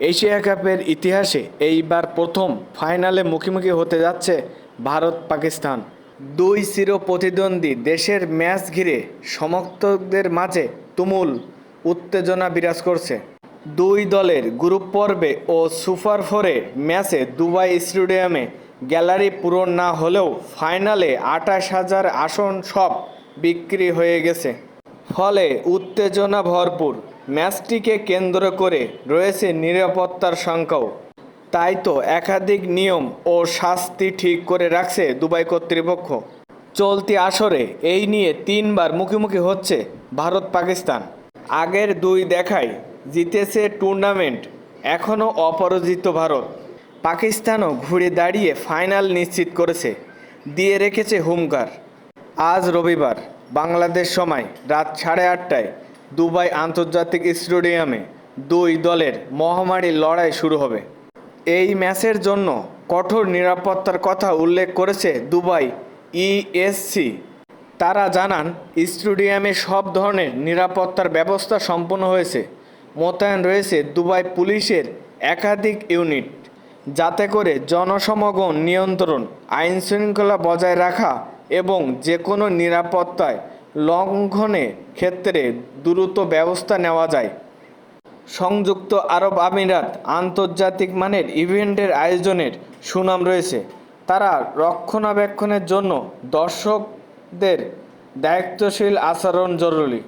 Asia কাপের ইতিহাসে এইবার প্রথম ফাইনালে মুখোমুখি হতে যাচ্ছে ভারত পাকিস্তান। দুই চির প্রতিদ্বন্দ্বী দেশের ম্যাচ ঘিরে সমর্থকদের মাঝে তুমুল উত্তেজনা বিরাজ করছে। দুই দলের গ্রুপ পর্বে ও সুপার ফোরে ম্যাচে দুবাই স্টেডিয়ামে গ্যালারি পূরণ না হলেও ফাইনালে 28,000 আসন সব বিক্রি হয়ে গেছে। ফলে উত্তেজনা ভরপুর ম্যাচটিকে কেন্দ্র করে রয়েছে নিরাপত্তার শঙ্কাও। তাই তো একাধিক নিয়ম ও শাস্তি ঠিক করে রাখছে দুবাই কর্তৃপক্ষ। চলতি আসরে এই নিয়ে তিনবার মুখোমুখি হচ্ছে ভারত পাকিস্তান। আগের দুই দেখায় জিতেছে টুর্নামেন্ট, এখনও অপরাজিত ভারত। পাকিস্তানও ঘুরে দাঁড়িয়ে ফাইনাল নিশ্চিত করেছে, দিয়ে রেখেছে হুঙ্কার। আজ রবিবার বাংলাদেশ সময় রাত 8:30টায় দুবাই আন্তর্জাতিক স্টেডিয়ামে দুই দলের মহামারী লড়াই শুরু হবে। এই ম্যাচের জন্য কঠোর নিরাপত্তার কথা উল্লেখ করেছে দুবাই ইএসসি। তারা জানান, স্টেডিয়ামে সব ধরনের নিরাপত্তার ব্যবস্থা সম্পন্ন হয়েছে। মোতায়েন রয়েছে দুবাই পুলিশের একাধিক ইউনিট, যাতে করে জনসমাগম নিয়ন্ত্রণ, আইনশৃঙ্খলা বজায় রাখা এবং যে কোনো নিরাপত্তায় লঙ্ঘনের ক্ষেত্রে দ্রুত ব্যবস্থা নেওয়া যায়। সংযুক্ত আরব আমিরাত আন্তর্জাতিক মানের ইভেন্টের আয়োজনের সুনাম রয়েছে। তারা রক্ষণাবেক্ষণের জন্য দর্শকদের দায়িত্বশীল আচরণ জরুরি।